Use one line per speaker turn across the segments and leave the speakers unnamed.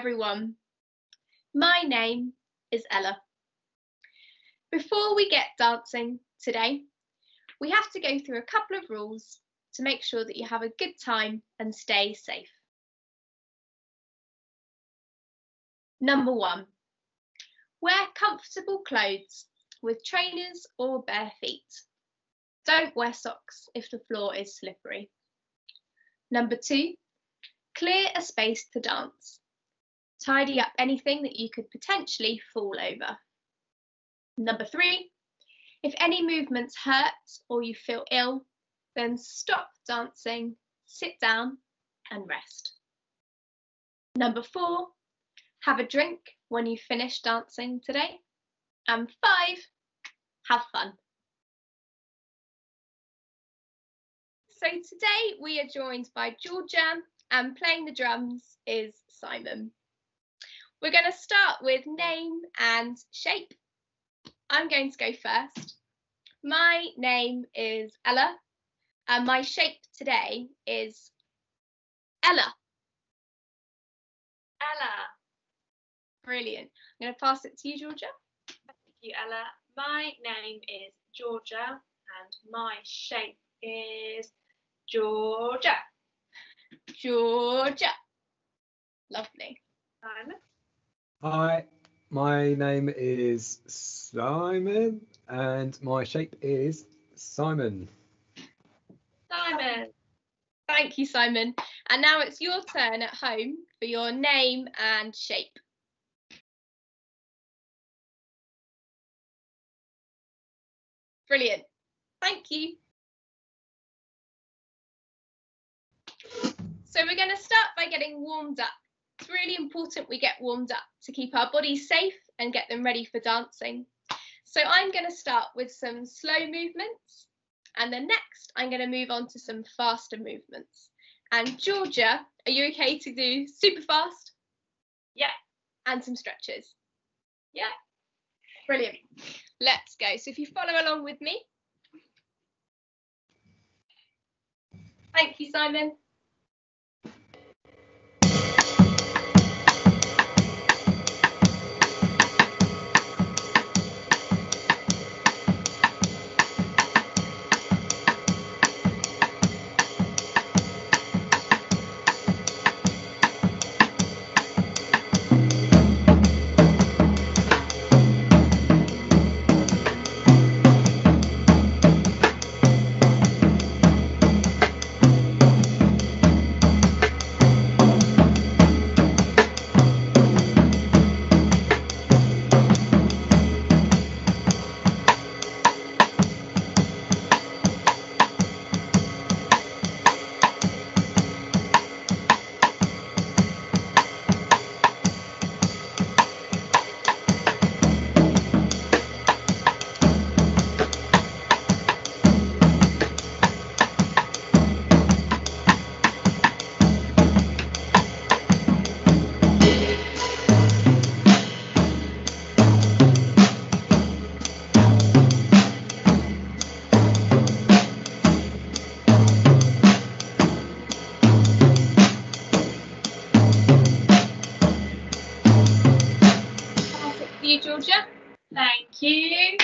everyone. My name is Ella. Before we get dancing today, we have to go through a couple of rules to make sure that you have a good time and stay safe. Number 1, wear comfortable clothes with trainers or bare feet. Don't wear socks if the floor is slippery. Number 2, clear a space to dance. Tidy up anything that you could potentially fall over. Number 3, if any movements hurt or you feel ill, then stop dancing, sit down and rest. Number 4, have a drink when you finish dancing today. And 5, have fun. So today we are joined by Georgia, and playing the drums is Simon. We're going to start with name and shape. I'm going to go first. My name is Ella, and my shape today is Ella.
Ella.
Brilliant. I'm going to pass it to you, Georgia.
Thank you, Ella. My name is Georgia, and my shape is Georgia.
Georgia. Lovely.
Simon.
Hi, my name is Simon and my shape is Simon.
Simon.
Thank you, Simon. And now it's your turn at home for your name and shape. Brilliant. Thank you. So we're going to start by getting warmed up. It's really important we get warmed up to keep our bodies safe and get them ready for dancing. So I'm going to start with some slow movements, and then next I'm going to move on to some faster movements. And Georgia, are you okay to do super fast?
Yeah.
And some stretches?
Yeah.
Brilliant. Let's go. So if you follow along with me. Thank you, Simon. Georgia.
Thank you.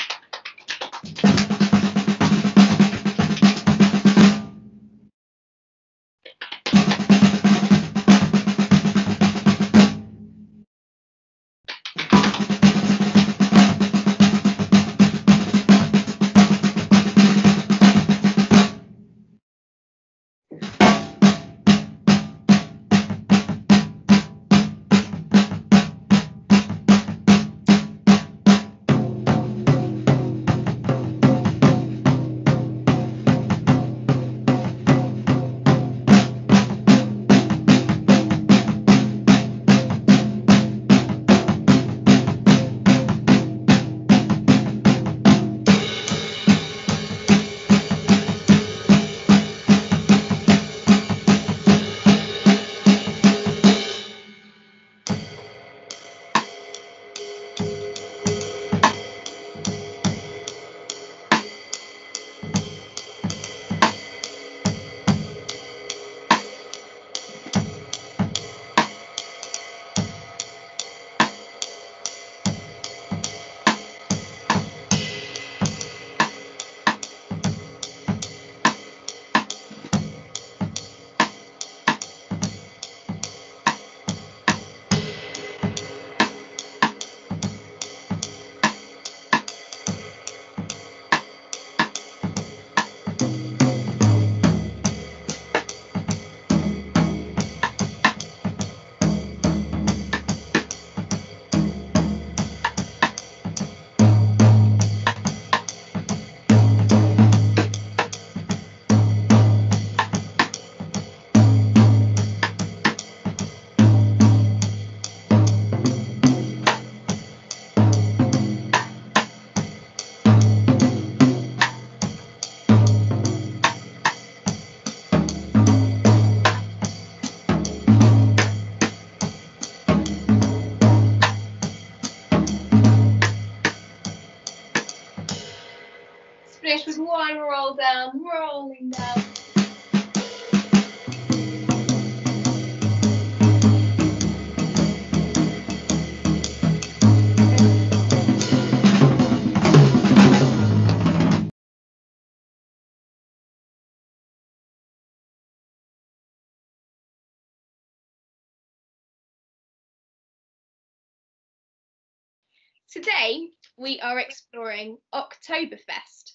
Today we are exploring Oktoberfest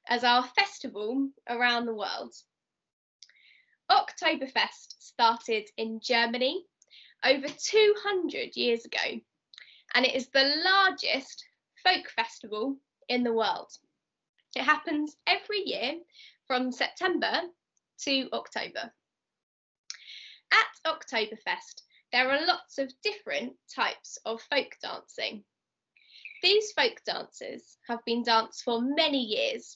as our festival around the world. Oktoberfest started in Germany over 200 years ago, and it is the largest folk festival in the world. It happens every year from September to October. At Oktoberfest, there are lots of different types of folk dancing. These folk dances have been danced for many years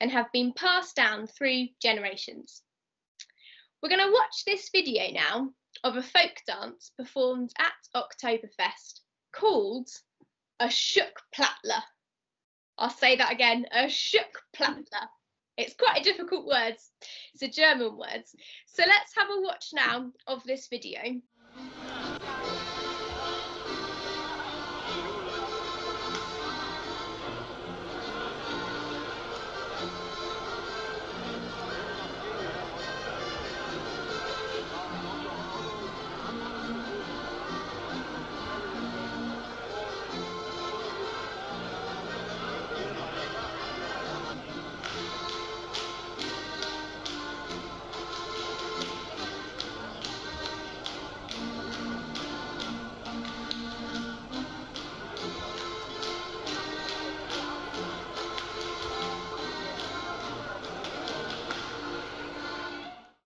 and have been passed down through generations. We're going to watch this video now of a folk dance performed at Oktoberfest called a Schuckplattler. I'll say that again, a Schuckplattler. It's quite a difficult word. It's a German word. So let's have a watch now of this video.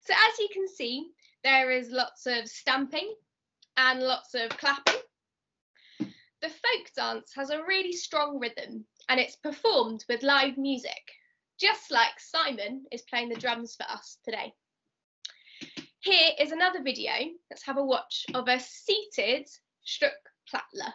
So as you can see, there is lots of stamping and lots of clapping. The folk dance has a really strong rhythm and it's performed with live music, just like Simon is playing the drums for us today. Here is another video. Let's have a watch of a seated Schuckplattler.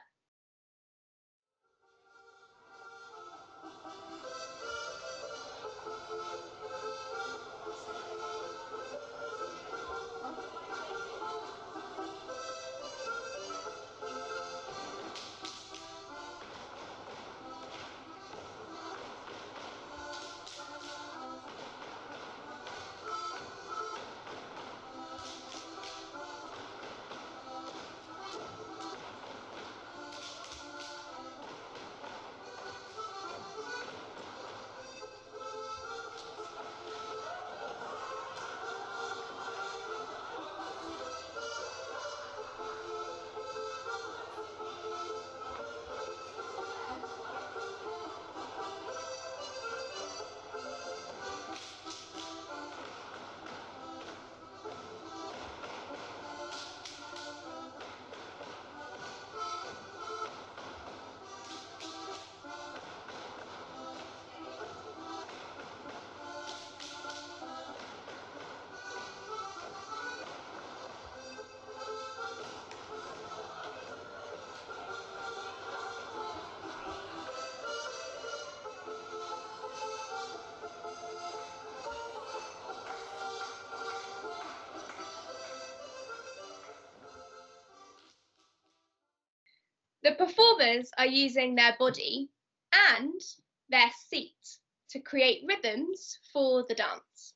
The performers are using their body and their seat to create rhythms for the dance.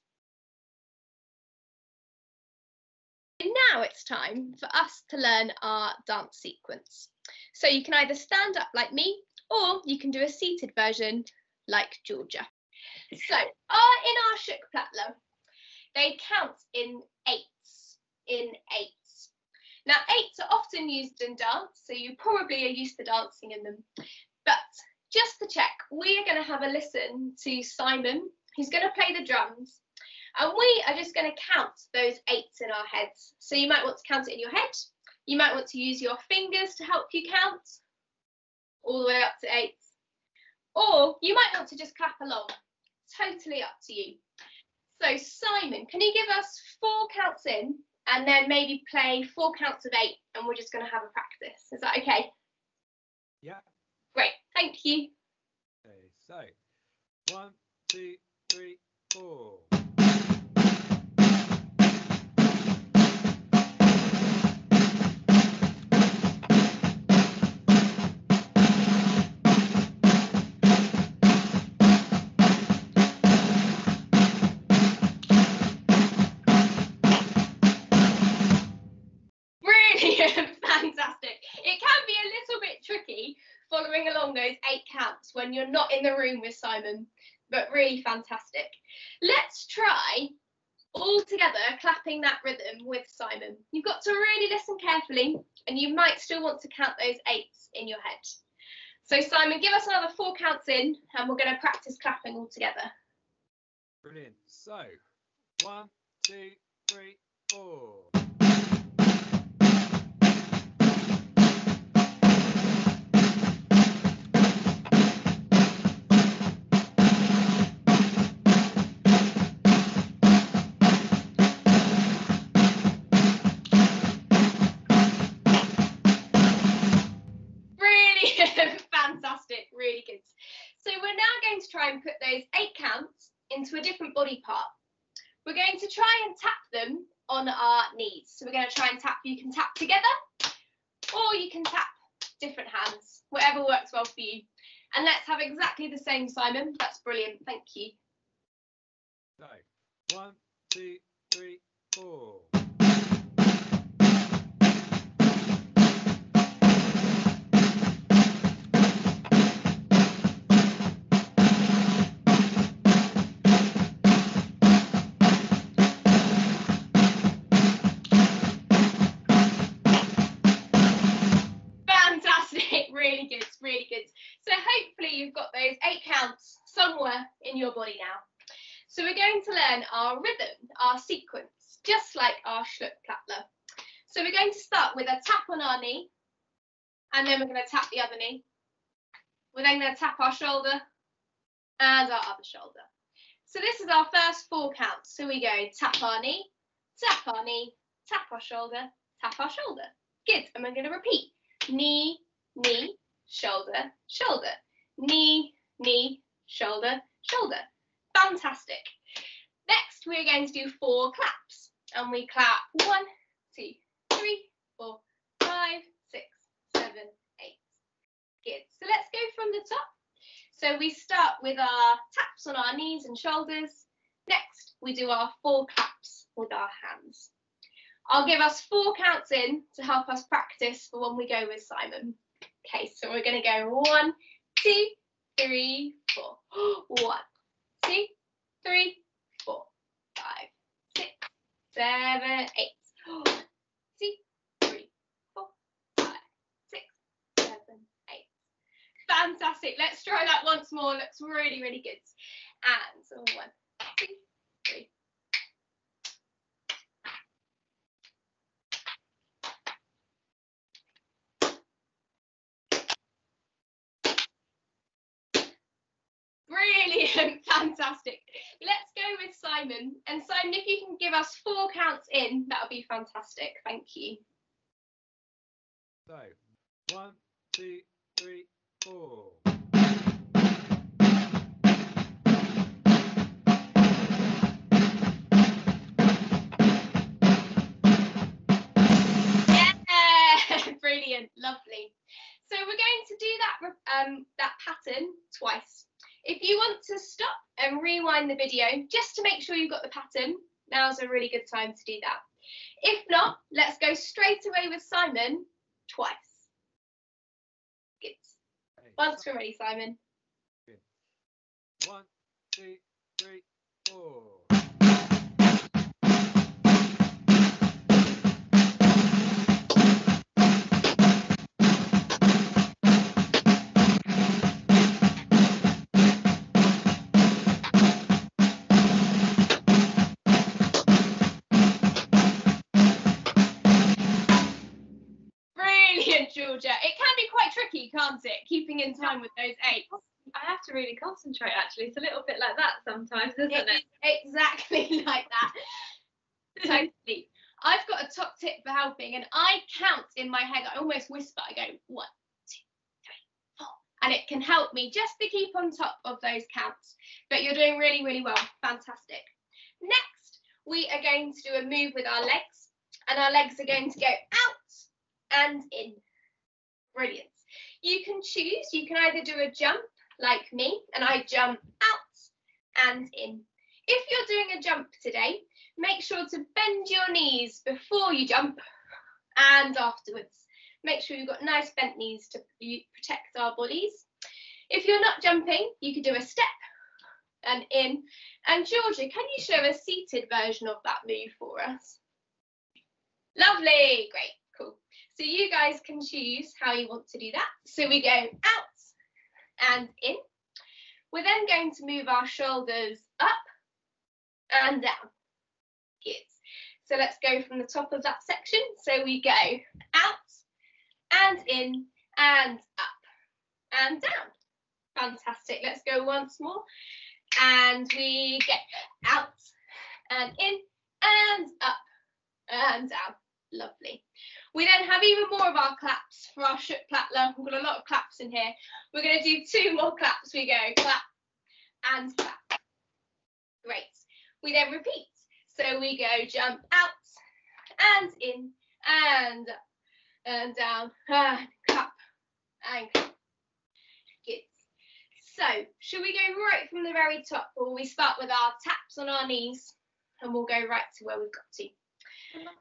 And now it's time for us to learn our dance sequence. So you can either stand up like me or you can do a seated version like Georgia. So in our Schuckplattler, they count in eights. Now, eights are often used in dance, so you probably are used to dancing in them. But just to check, we are going to have a listen to Simon, who's going to play the drums, and we are just going to count those eights in our heads. So you might want to count it in your head. You might want to use your fingers to help you count all the way up to eights. Or you might want to just clap along. Totally up to you. So Simon, can you give us 4 counts in? And then maybe play 4 counts of 8 and we're just going to have a practice. Is that okay?
Yeah.
Great, thank you.
Okay, so 1, 2, 3, 4.
Fantastic. It can be a little bit tricky following along those 8 counts when you're not in the room with Simon, but really fantastic. Let's try all together clapping that rhythm with Simon. You've got to really listen carefully, and you might still want to count those 8s in your head. So Simon, give us another 4 counts in, and we're going to practice clapping all together.
Brilliant. So 1, 2, 3, 4.
Fantastic, really good. So we're now going to try and put those 8 counts into a different body part. We're going to try and tap them on our knees. So we're going to try and tap, you can tap together, or you can tap different hands, whatever works well for you. And let's have exactly the same, Simon. That's brilliant, thank you.
So 1, 2, 3, 4.
Really good, really good. So hopefully you've got those 8 counts somewhere in your body now. So we're going to learn our rhythm, our sequence, just like our Schluckplattler. So we're going to start with a tap on our knee, and then we're going to tap the other knee. We're then going to tap our shoulder and our other shoulder. So this is our first 4 counts. So we go tap our knee, tap our knee, tap our shoulder, tap our shoulder. Good, and we're going to repeat. Knee, knee, shoulder, shoulder, knee, knee, shoulder, shoulder. Fantastic. Next, we're going to do 4 claps, and we clap 1, 2, 3, 4, 5, 6, 7, 8. Good. So let's go from the top. So we start with our taps on our knees and shoulders. Next, we do our 4 claps with our hands. I'll give us 4 counts in to help us practice for when we go with Simon. Okay, so we're going to go 1, 2, 3, 4. 1, 2, 3, 4, 5, 6, 7, 8. 1, 2, 3, 4, 5, 6, 7, 8. Fantastic. Let's try that once more. Looks really, really good. And so 1, 2, 3. Brilliant, fantastic. Let's go with Simon. And Simon, if you can give us 4 counts in, that would be fantastic. Thank you.
So 1, 2, 3, 4.
Yeah, brilliant, lovely. So we're going to do that pattern twice. If you want to stop and rewind the video just to make sure you've got the pattern, now's a really good time to do that. If not, let's go straight away with Simon twice. Good. Once we're ready, Simon.
Good. 1, 2, 3, 4.
Georgia. It can be quite tricky, can't it? Keeping in time with those 8s.
I have to really concentrate, actually. It's a little bit like that sometimes, isn't it?
Exactly like that. Totally. I've got a top tip for helping, and I count in my head. I almost whisper. I go 1, 2, 3, 4, and it can help me just to keep on top of those counts. But you're doing really, really well. Fantastic. Next, we are going to do a move with our legs, and our legs are going to go out and in. Brilliant. You can choose. You can either do a jump like me, and I jump out and in. If you're doing a jump today, make sure to bend your knees before you jump and afterwards. Make sure you've got nice bent knees to protect our bodies. If you're not jumping, you could do a step and in. And Georgia, can you show a seated version of that move for us? Lovely, great, cool. So you guys can choose how you want to do that. So we go out and in. We're then going to move our shoulders up and down. Good. So let's go from the top of that section. So we go out and in and up and down. Fantastic. Let's go once more. And we get out and in and up and down. Lovely. We then have even more of our claps for our shook plattler. We've got a lot of claps in here. We're going to do 2 more claps. We go clap and clap. Great. We then repeat. So we go jump out and in and up and down and clap and clap. Good. So should we go right from the very top, or will we start with our taps on our knees and we'll go right to where we've got to?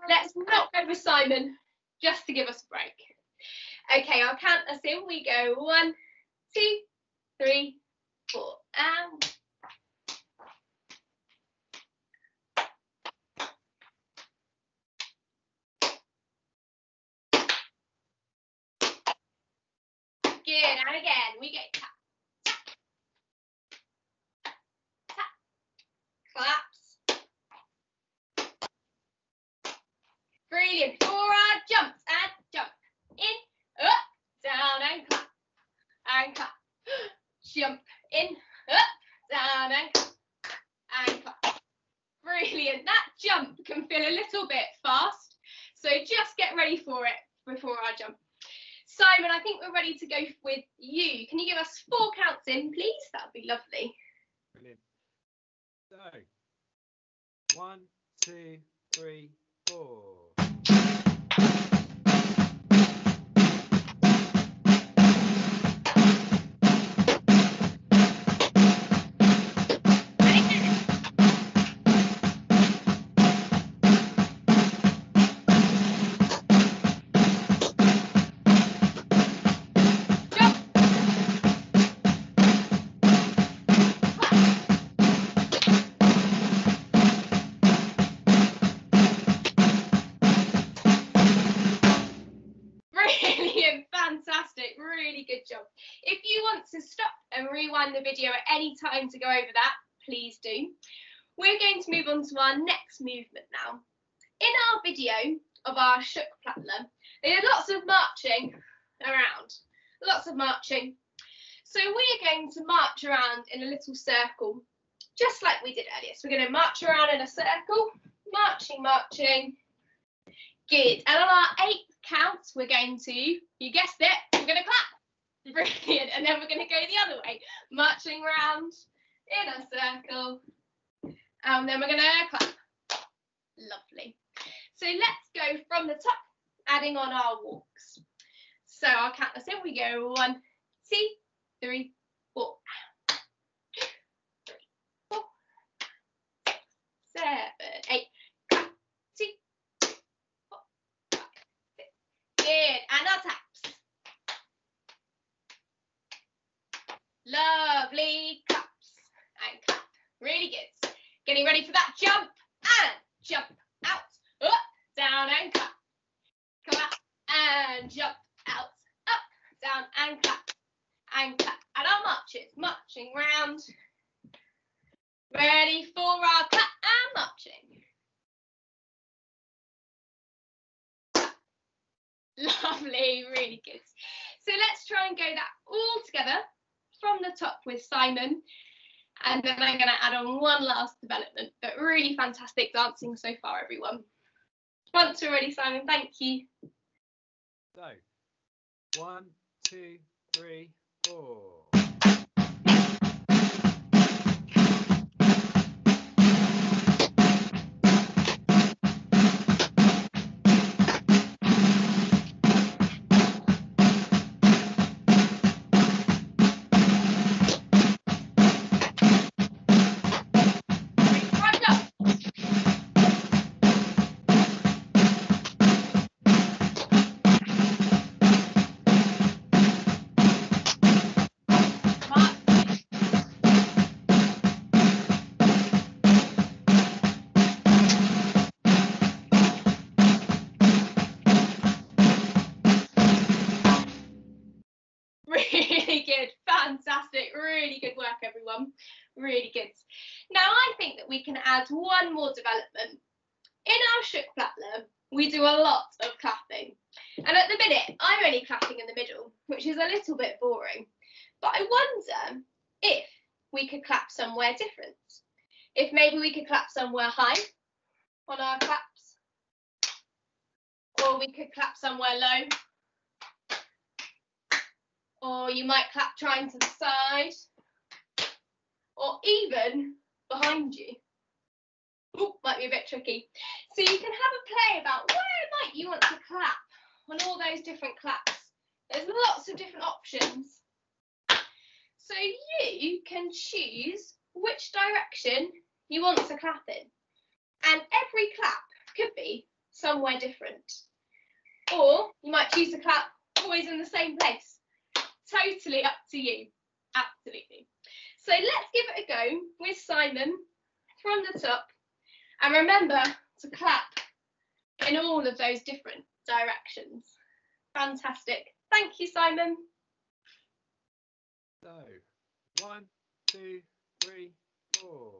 Let's not go with Simon, just to give us a break. Okay, I'll count us in. We go 1, 2, 3, 4, and good. And again, we go tap, tap, tap, claps. Brilliant. For our jumps, and jump in, up, down, and clap, and clap. Jump in, up, down, and clap, and clap. Brilliant. That jump can feel a little bit fast, so just get ready for it before our jump. Simon, I think we're ready to go with you. Can you give us 4 counts in, please? That would be lovely.
Brilliant. So, 1, 2, 3, 4.
If you want to stop and rewind the video at any time to go over that, please do. We're going to move on to our next movement now. In our video of our shook plattler, there's lots of marching around, lots of marching. So we're going to march around in a little circle, just like we did earlier. So we're going to march around in a circle, marching, marching. Good. And on our 8th count, we're going to, you guessed it, we're going to clap. Brilliant. And then we're going to go the other way, marching around in a circle. And then we're going to clap. Lovely. So let's go from the top, adding on our walks. So I'll count us in. We go 1, 2, 3, 4. 3, 4, 7, 8. 2, 4, 5, 6. Good. And our taps. Lovely. Claps and clap. Really good. Getting ready for that jump and jump out, up, down and clap. Clap and jump out, up, down and clap. And clap. And our marches, marching round. Ready for our clap and marching. Lovely, really good. So let's try and go that all together from the top with Simon. And then I'm going to add on one last development, but really fantastic dancing so far, everyone. Once we're ready, Simon, thank you.
So, 1, 2, 3, 4.
everyone. Really good. Now I think that we can add one more development. In our shook flatler, we do a lot of clapping. And at the minute, I'm only clapping in the middle, which is a little bit boring. But I wonder if we could clap somewhere different. If maybe we could clap somewhere high on our claps. Or we could clap somewhere low. Or you might clap trying to the side. Or even behind you. Ooh, might be a bit tricky. So you can have a play about where might you want to clap on all those different claps. There's lots of different options. So you can choose which direction you want to clap in. And every clap could be somewhere different. Or you might choose to clap always in the same place. Totally up to you. Absolutely. So let's give it a go with Simon from the top. And remember to clap in all of those different directions. Fantastic. Thank you, Simon.
So, 1, 2, 3, 4.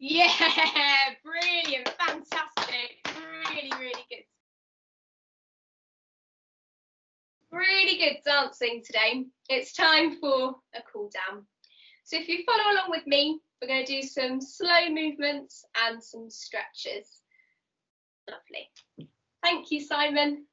Yeah, brilliant, fantastic, really, really good. Really good dancing today. It's time for a cool down. So if you follow along with me, we're going to do some slow movements and some stretches. Lovely. Thank you, Simon.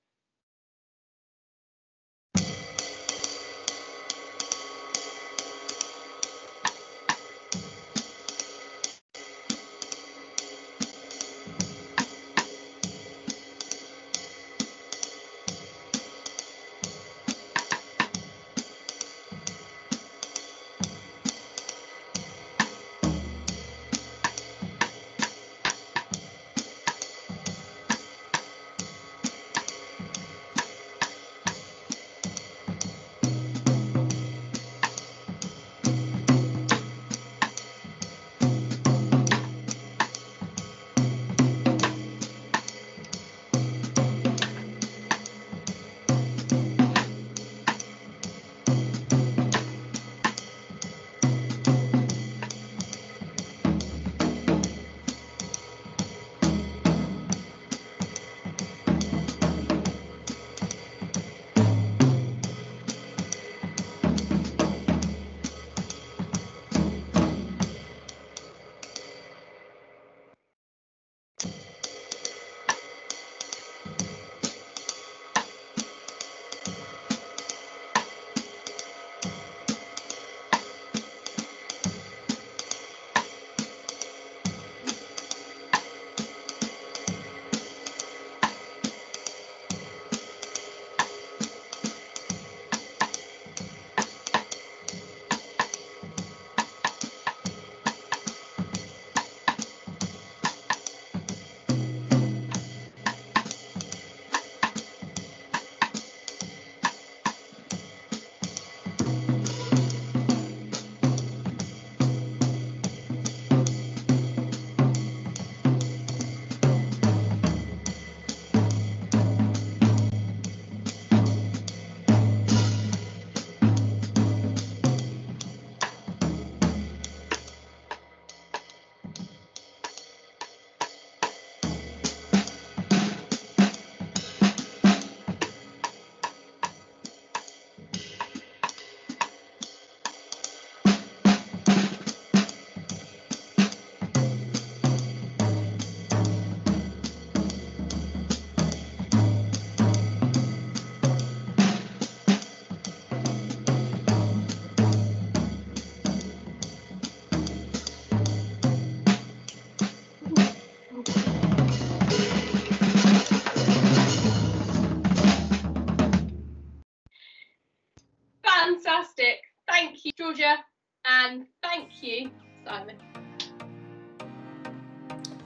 And thank you, Simon.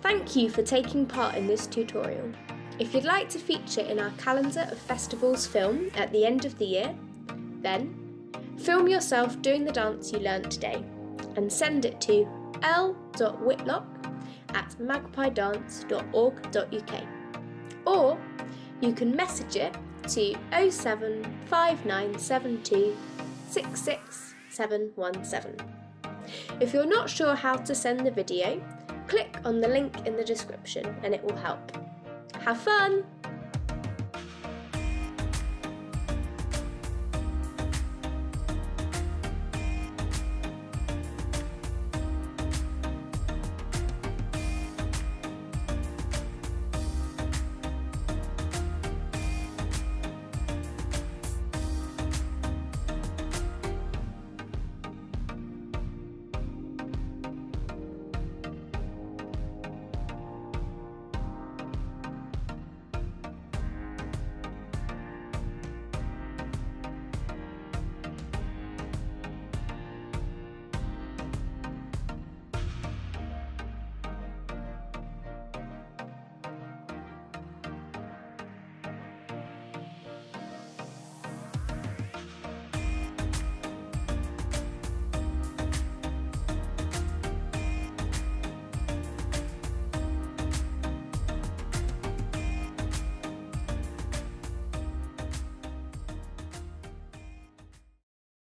Thank you for taking part in this tutorial. If you'd like to feature in our calendar of festivals film at the end of the year, then film yourself doing the dance you learnt today and send it to l.whitlock@magpiedance.org.uk, or you can message it to 07597266717. If you're not sure how to send the video, click on the link in the description and it will help. Have fun!